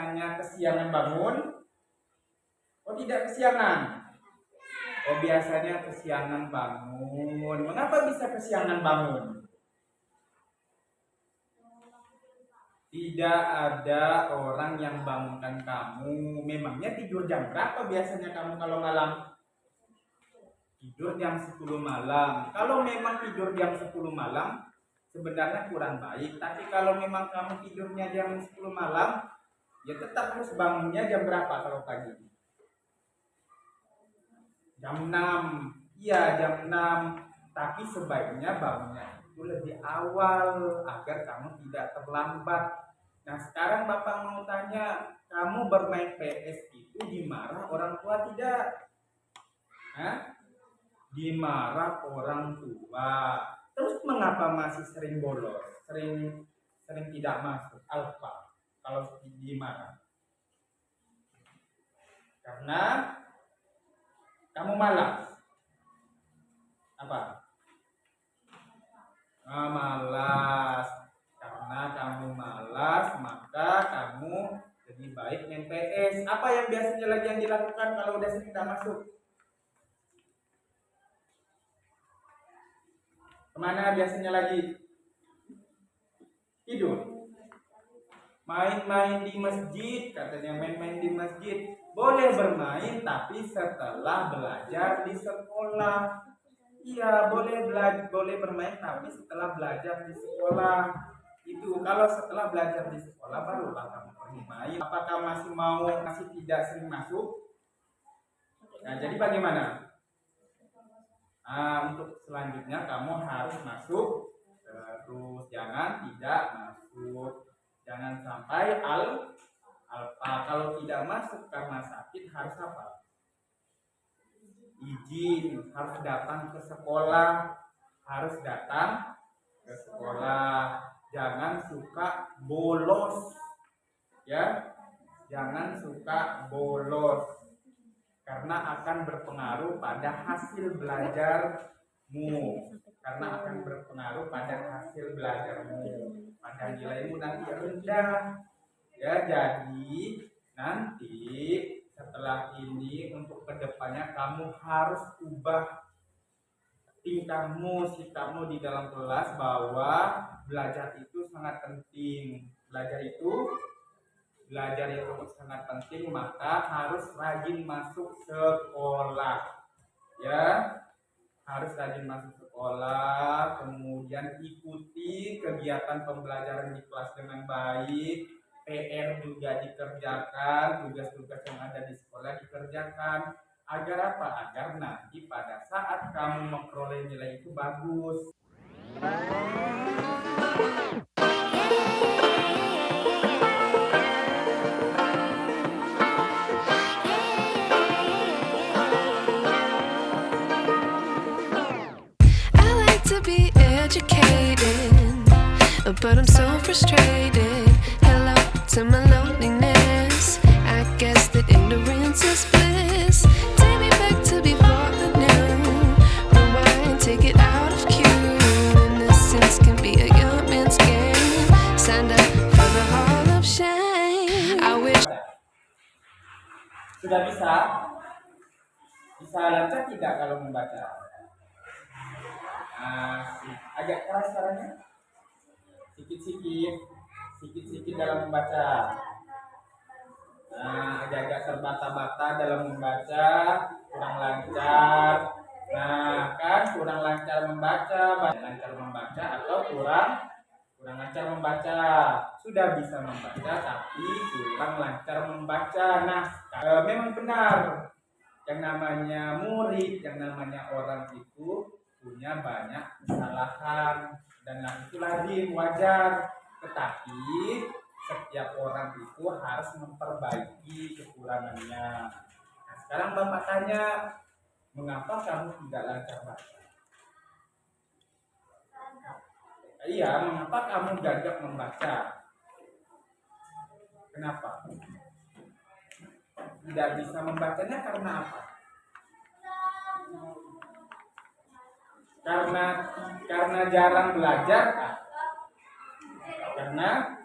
biasanya kesiangan bangun? Oh, tidak kesiangan. Oh, biasanya kesiangan bangun. Mengapa bisa kesiangan bangun? Tidak ada orang yang bangunkan kamu. Memangnya tidur jam berapa biasanya kamu kalau malam? Tidur jam 10 malam. Kalau memang tidur jam 10 malam, sebenarnya kurang baik. Tapi kalau memang kamu tidurnya jam 10 malam, ya tetap harus bangunnya jam berapa kalau pagi? Jam 6. Iya, jam 6. Tapi sebaiknya bangunnya itu lebih awal agar kamu tidak terlambat. Nah, sekarang Bapak mau tanya, kamu bermain PS itu dimarah orang tua tidak? Hah? Dimarah orang tua. Terus mengapa masih sering bolos? Sering tidak masuk alfa kalau dimarah? Karena kamu malas. Apa? Malas. Karena kamu malas, maka kamu lebih baik main PS. Apa yang biasanya lagi yang dilakukan kalau udah sering tidak masuk? Kemana biasanya lagi? Tidur. Main-main di masjid, katanya main-main di masjid. Boleh bermain tapi setelah belajar di sekolah. Iya, boleh bermain tapi setelah belajar di sekolah. Itu kalau setelah belajar di sekolah barulah kamu pergi main. Apakah masih tidak sering masuk? Nah, jadi bagaimana? Untuk selanjutnya kamu harus masuk terus, jangan tidak masuk. Jangan sampai alfa. Kalau tidak masuk karena sakit harus apa? Izin, harus datang ke sekolah. Jangan suka bolos. Ya, jangan suka bolos. Karena akan berpengaruh pada hasil belajarmu. Pada nilaimu nanti rendah. Ya, jadi nanti setelah ini untuk kedepannya kamu harus ubah tingkahmu, sikapmu di dalam kelas bahwa belajar itu sangat penting. Belajar itu sangat penting, maka harus rajin masuk sekolah. Ya, harus rajin masuk sekolah, kemudian ikuti kegiatan pembelajaran di kelas dengan baik. PR juga dikerjakan, tugas-tugas yang ada di sekolah dikerjakan. Agar apa? Agar nanti pada saat kamu memperoleh nilai itu bagus. Be educated, but I'm so frustrated. Hello to my loneliness. I guess that ignorance is bliss. Take me back to before I knew. Rewind, take it out of cue. Innocence can be a young man's game. Signed up for the hall of shame. I wish. Sudah bisa? Bisa lancar tidak kalau membaca? Agak keras suaranya, sikit-sikit dalam membaca. Agak terbata-bata dalam membaca, kurang lancar. Kurang lancar membaca atau kurang lancar membaca. Sudah bisa membaca tapi kurang lancar membaca. Memang benar, yang namanya murid, yang namanya orang itu punya banyak kesalahan, dan itu lazim, wajar. Tetapi setiap orang itu harus memperbaiki kekurangannya. Sekarang Bapak tanya, mengapa kamu tidak lancar baca? Iya, mengapa kamu gagap membaca? Kenapa? Tidak bisa membacanya karena apa? Karena jarang belajar, karena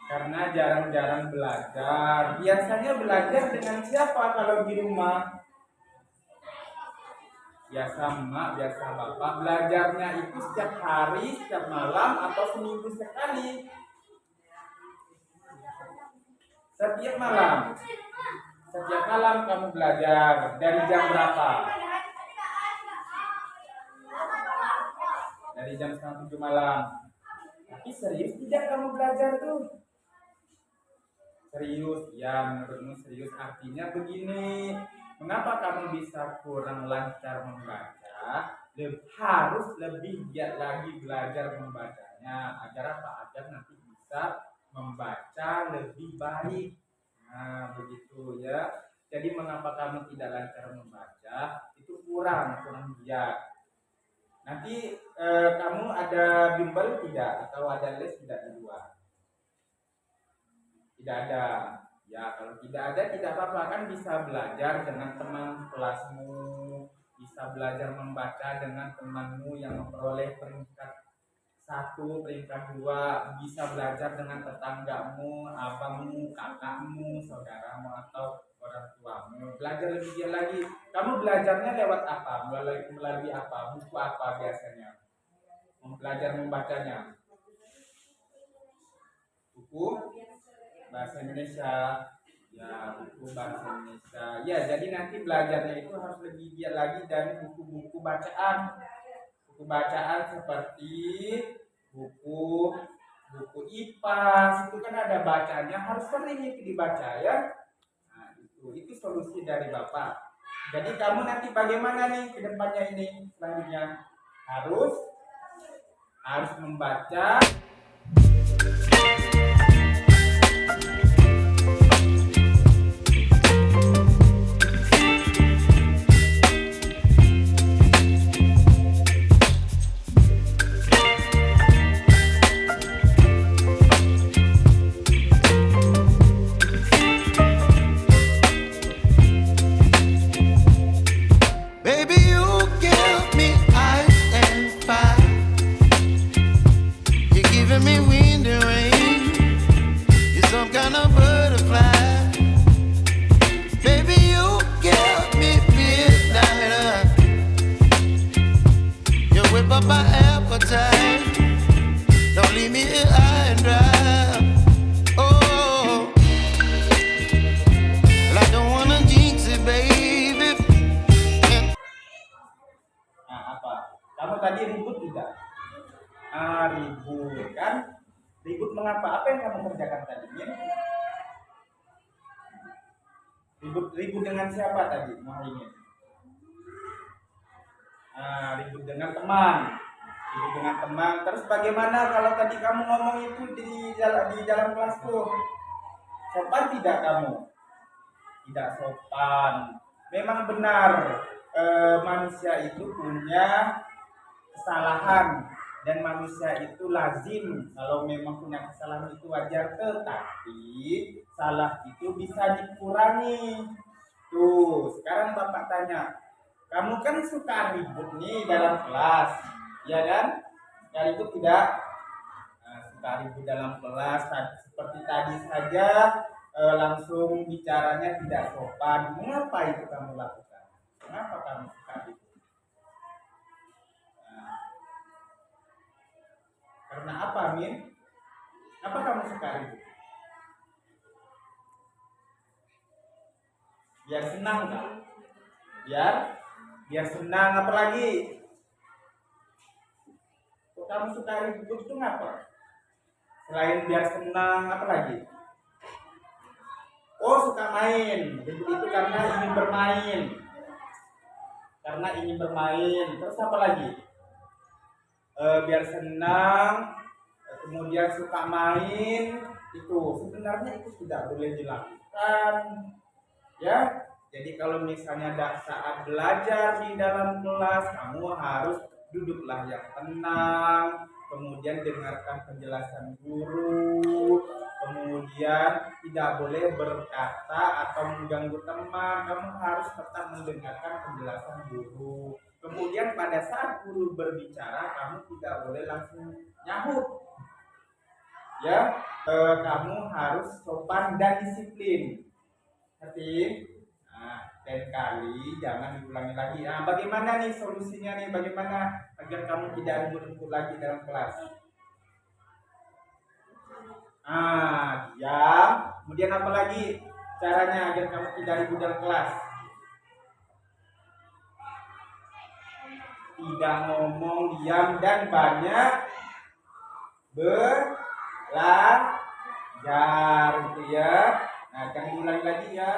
Karena jarang-jarang belajar. Biasanya belajar dengan siapa kalau di rumah? Biasa emak, biasa bapak. Belajarnya itu setiap hari, setiap malam, atau seminggu sekali? Setiap malam. Setiap malam kamu belajar. Dari jam berapa? Dari jam 7 malam. Tapi serius tidak kamu belajar tuh? Serius, ya menurutmu serius. Artinya begini, mengapa kamu bisa kurang lancar membaca? Harus lebih giat lagi belajar membacanya. Agar apa? Agar nanti bisa membaca lebih baik. Nah, begitu ya. Jadi mengapa kamu tidak lancar membaca? Itu kurang giat. Nanti kamu ada bimbel tidak? Atau ada les tidak di luar? Tidak ada. Ya, kalau tidak ada tidak apa-apa, kan bisa belajar dengan teman kelasmu, bisa belajar membaca dengan temanmu yang memperoleh peringkat 1, peringkat 2, bisa belajar dengan tetanggamu, abangmu, kakakmu, saudaramu, atau orang tuamu. Belajar lebih giat lagi. Kamu belajarnya lewat apa? Melalui apa? Buku apa biasanya? Belajar membacanya. Buku bahasa Indonesia, ya, buku bahasa Indonesia. Ya, jadi nanti belajarnya itu harus lebih giat lagi dari buku-buku bacaan. Buku bacaan seperti buku IPA, itu kan ada bacanya, harus sering itu dibaca ya. Nah, itu solusi dari Bapak. Jadi kamu nanti bagaimana nih ke depannya ini? Selanjutnya harus membaca. Kamu tadi ribut tidak? Ribut kan? Ribut mengapa? Apa yang kamu kerjakan tadi? Ribut dengan siapa tadi? Muhaimin. Ribut dengan teman. Ribut dengan teman. Terus bagaimana kalau tadi kamu ngomong itu di dalam kelasku? Sopan tidak kamu? Tidak sopan. Memang benar, manusia itu punya kesalahan dan manusia itu lazim kalau memang punya kesalahan itu wajar, tetapi salah itu bisa dikurangi. Tuh, sekarang Bapak tanya, kamu kan suka ribut nih dalam kelas, ya kan? Suka ribut tidak? Suka ribut dalam kelas, seperti tadi saja langsung bicaranya tidak sopan. Mengapa itu kamu lakukan? Kenapa kamu suka ribut? Karena apa, Min? Apa kamu suka ribut? Biar senang kan? Biar senang, apa lagi? Kok kamu suka ribut itu ngapa? Selain biar senang, apa lagi? Oh, suka main. Ribut itu karena ingin bermain. Terus apa lagi? Biar senang, kemudian suka main, itu sebenarnya itu tidak boleh dilakukan ya. Jadi kalau misalnya saat belajar di dalam kelas, kamu harus duduklah yang tenang, kemudian dengarkan penjelasan guru, kemudian tidak boleh berkata atau mengganggu teman. Kamu harus tetap mendengarkan penjelasan guru. Kemudian pada saat guru berbicara, kamu tidak boleh langsung nyahut. ya, kamu harus sopan dan disiplin. Ngerti? Nah, lain kali jangan diulangi lagi. Nah, bagaimana nih solusinya nih? Bagaimana agar kamu tidak ribut-ribut lagi dalam kelas? Diam. Kemudian apa lagi caranya agar kamu tidak ribut dalam kelas? Tidak ngomong, diam, dan banyak belajar gitu ya. Nah, jangan diulangi lagi ya.